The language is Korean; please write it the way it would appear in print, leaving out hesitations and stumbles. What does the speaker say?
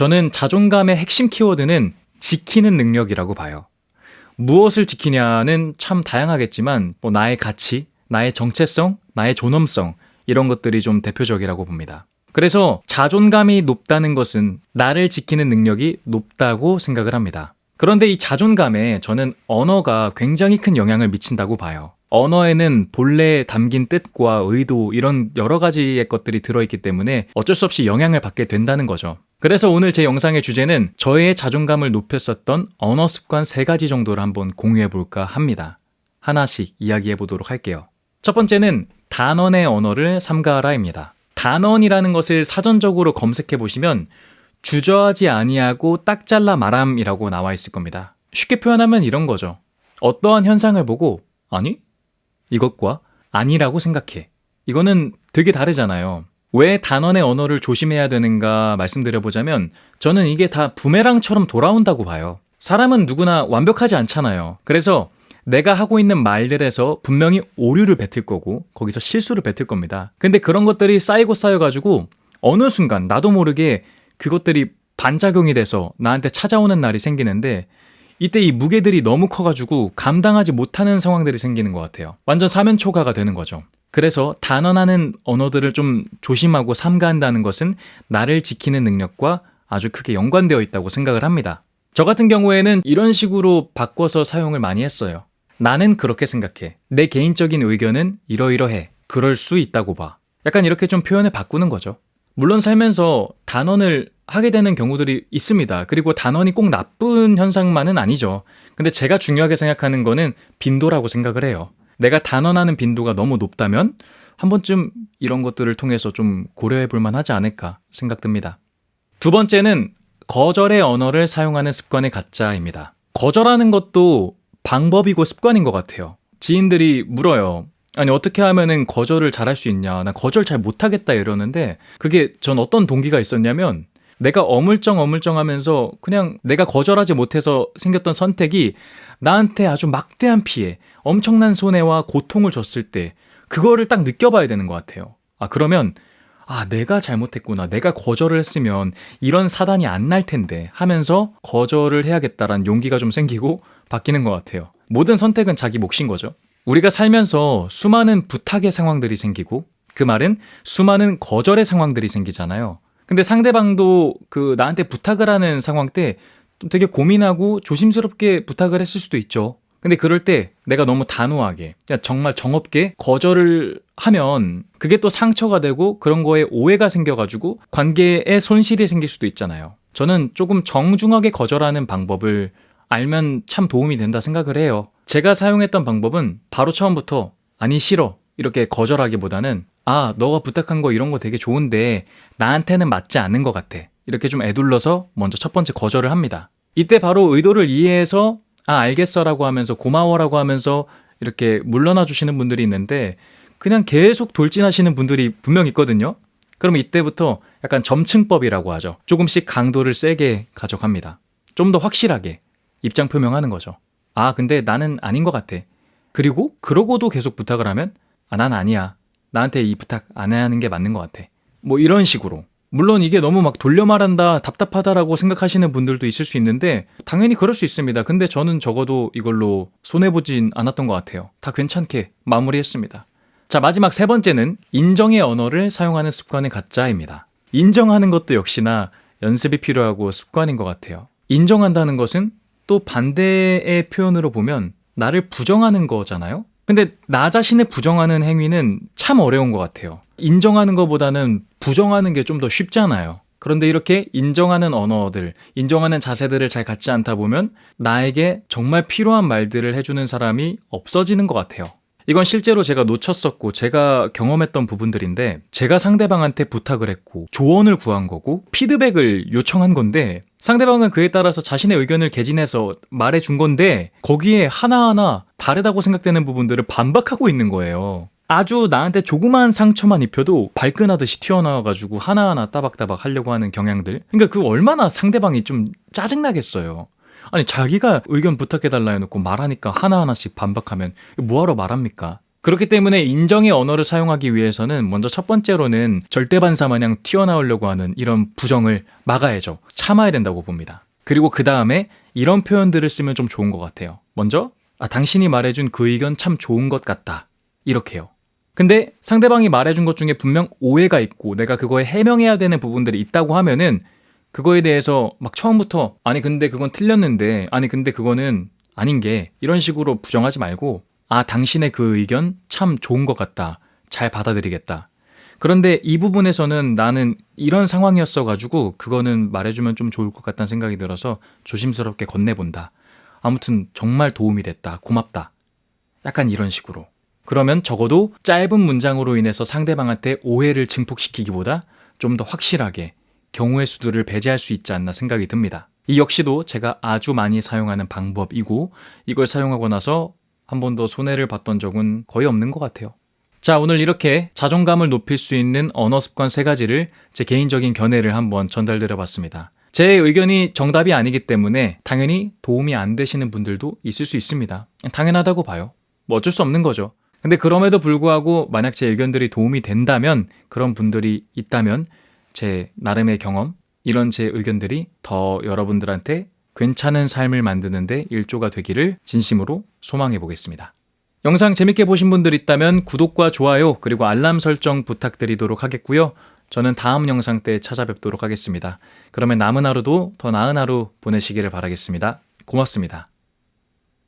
저는 자존감의 핵심 키워드는 지키는 능력이라고 봐요. 무엇을 지키냐는 참 다양하겠지만 나의 가치, 나의 정체성, 나의 존엄성 이런 것들이 좀 대표적이라고 봅니다. 그래서 자존감이 높다는 것은 나를 지키는 능력이 높다고 생각을 합니다. 그런데 이 자존감에 저는 언어가 굉장히 큰 영향을 미친다고 봐요. 언어에는 본래 담긴 뜻과 의도 이런 여러 가지의 것들이 들어있기 때문에 어쩔 수 없이 영향을 받게 된다는 거죠. 그래서 오늘 제 영상의 주제는 저의 자존감을 높였었던 언어 습관 3가지 정도를 한번 공유해볼까 합니다. 하나씩 이야기해보도록 할게요. 첫 번째는 단언의 언어를 삼가하라입니다. 단언이라는 것을 사전적으로 검색해보시면 주저하지 아니하고 딱 잘라 말함이라고 나와 있을 겁니다. 쉽게 표현하면 이런 거죠. 어떠한 현상을 보고 아니? 이것과 아니라고 생각해. 이거는 되게 다르잖아요. 왜 단언의 언어를 조심해야 되는가 말씀드려보자면 저는 이게 다 부메랑처럼 돌아온다고 봐요. 사람은 누구나 완벽하지 않잖아요. 그래서 내가 하고 있는 말들에서 분명히 오류를 뱉을 거고 거기서 실수를 뱉을 겁니다. 근데 그런 것들이 쌓이고 쌓여가지고 어느 순간 나도 모르게 그것들이 반작용이 돼서 나한테 찾아오는 날이 생기는데 이때 이 무게들이 너무 커가지고 감당하지 못하는 상황들이 생기는 것 같아요. 완전 사면초가가 되는 거죠. 그래서 단언하는 언어들을 좀 조심하고 삼가한다는 것은 나를 지키는 능력과 아주 크게 연관되어 있다고 생각을 합니다. 저 같은 경우에는 이런 식으로 바꿔서 사용을 많이 했어요. 나는 그렇게 생각해. 내 개인적인 의견은 이러이러해. 그럴 수 있다고 봐. 약간 이렇게 좀 표현을 바꾸는 거죠. 물론 살면서 단언을 하게 되는 경우들이 있습니다. 그리고 단언이 꼭 나쁜 현상만은 아니죠. 근데 제가 중요하게 생각하는 거는 빈도라고 생각을 해요. 내가 단언하는 빈도가 너무 높다면 한 번쯤 이런 것들을 통해서 좀 고려해 볼 만하지 않을까 생각됩니다. 두 번째는 거절의 언어를 사용하는 습관을 갖자입니다. 거절하는 것도 방법이고 습관인 것 같아요. 지인들이 물어요. 아니 어떻게 하면은 거절을 잘할 수 있냐, 나 거절 잘 못하겠다 이러는데 그게 전 어떤 동기가 있었냐면 내가 어물쩡어물쩡하면서 그냥 내가 거절하지 못해서 생겼던 선택이 나한테 아주 막대한 피해, 엄청난 손해와 고통을 줬을 때 그거를 딱 느껴봐야 되는 것 같아요. 그러면 내가 잘못했구나, 내가 거절을 했으면 이런 사단이 안 날 텐데 하면서 거절을 해야겠다라는 용기가 좀 생기고 바뀌는 것 같아요. 모든 선택은 자기 몫인 거죠. 우리가 살면서 수많은 부탁의 상황들이 생기고 그 말은 수많은 거절의 상황들이 생기잖아요. 근데 상대방도 나한테 부탁을 하는 상황 때 되게 고민하고 조심스럽게 부탁을 했을 수도 있죠. 근데 그럴 때 내가 너무 단호하게 정말 정없게 거절을 하면 그게 또 상처가 되고 그런 거에 오해가 생겨가지고 관계에 손실이 생길 수도 있잖아요. 저는 조금 정중하게 거절하는 방법을 알면 참 도움이 된다 생각을 해요. 제가 사용했던 방법은 바로 처음부터 아니 싫어 이렇게 거절하기보다는 너가 부탁한 거 이런 거 되게 좋은데 나한테는 맞지 않는 것 같아. 이렇게 좀 에둘러서 먼저 첫 번째 거절을 합니다. 이때 바로 의도를 이해해서 알겠어라고 하면서 고마워라고 하면서 이렇게 물러나 주시는 분들이 있는데 그냥 계속 돌진하시는 분들이 분명 있거든요. 그러면 이때부터 약간 점층법이라고 하죠. 조금씩 강도를 세게 가져갑니다. 좀 더 확실하게 입장 표명하는 거죠. 근데 나는 아닌 것 같아. 그리고 그러고도 계속 부탁을 하면 난 아니야. 나한테 이 부탁 안 해야 하는 게 맞는 것 같아. 이런 식으로. 물론 이게 너무 막 돌려 말한다, 답답하다라고 생각하시는 분들도 있을 수 있는데 당연히 그럴 수 있습니다. 근데 저는 적어도 이걸로 손해보진 않았던 것 같아요. 다 괜찮게 마무리했습니다. 자, 마지막 3번째는 인정의 언어를 사용하는 습관을 갖자입니다. 인정하는 것도 역시나 연습이 필요하고 습관인 것 같아요. 인정한다는 것은 또 반대의 표현으로 보면 나를 부정하는 거잖아요. 근데 나 자신을 부정하는 행위는 참 어려운 것 같아요. 인정하는 것보다는 부정하는 게 좀 더 쉽잖아요. 그런데 이렇게 인정하는 언어들, 인정하는 자세들을 잘 갖지 않다 보면 나에게 정말 필요한 말들을 해주는 사람이 없어지는 것 같아요. 이건 실제로 제가 놓쳤었고 제가 경험했던 부분들인데 제가 상대방한테 부탁을 했고 조언을 구한 거고 피드백을 요청한 건데 상대방은 그에 따라서 자신의 의견을 개진해서 말해준 건데 거기에 하나하나 다르다고 생각되는 부분들을 반박하고 있는 거예요. 아주 나한테 조그마한 상처만 입혀도 발끈하듯이 튀어나와가지고 하나하나 따박따박 하려고 하는 경향들. 그러니까 그 얼마나 상대방이 좀 짜증나겠어요. 아니 자기가 의견 부탁해달라 해놓고 말하니까 하나하나씩 반박하면 뭐하러 말합니까? 그렇기 때문에 인정의 언어를 사용하기 위해서는 먼저 첫 번째로는 절대반사 마냥 튀어나오려고 하는 이런 부정을 막아야죠. 참아야 된다고 봅니다. 그리고 그 다음에 이런 표현들을 쓰면 좀 좋은 것 같아요. 먼저 당신이 말해준 그 의견 참 좋은 것 같다. 이렇게요. 근데 상대방이 말해준 것 중에 분명 오해가 있고 내가 그거에 해명해야 되는 부분들이 있다고 하면은 그거에 대해서 막 처음부터 아니 근데 그건 틀렸는데 아니 근데 그거는 아닌 게 이런 식으로 부정하지 말고 당신의 그 의견 참 좋은 것 같다. 잘 받아들이겠다. 그런데 이 부분에서는 나는 이런 상황이었어가지고 그거는 말해주면 좀 좋을 것 같다는 생각이 들어서 조심스럽게 건네본다. 아무튼 정말 도움이 됐다. 고맙다. 약간 이런 식으로. 그러면 적어도 짧은 문장으로 인해서 상대방한테 오해를 증폭시키기보다 좀 더 확실하게 경우의 수들을 배제할 수 있지 않나 생각이 듭니다. 이 역시도 제가 아주 많이 사용하는 방법이고 이걸 사용하고 나서 한 번도 손해를 봤던 적은 거의 없는 것 같아요. 자, 오늘 이렇게 자존감을 높일 수 있는 언어 습관 3가지를 제 개인적인 견해를 한번 전달드려 봤습니다. 제 의견이 정답이 아니기 때문에 당연히 도움이 안 되시는 분들도 있을 수 있습니다. 당연하다고 봐요. 뭐 어쩔 수 없는 거죠. 근데 그럼에도 불구하고 만약 제 의견들이 도움이 된다면 그런 분들이 있다면 제 나름의 경험, 이런 제 의견들이 더 여러분들한테 괜찮은 삶을 만드는데 일조가 되기를 진심으로 소망해 보겠습니다. 영상 재밌게 보신 분들 있다면 구독과 좋아요 그리고 알람 설정 부탁드리도록 하겠고요. 저는 다음 영상 때 찾아뵙도록 하겠습니다. 그러면 남은 하루도 더 나은 하루 보내시기를 바라겠습니다. 고맙습니다.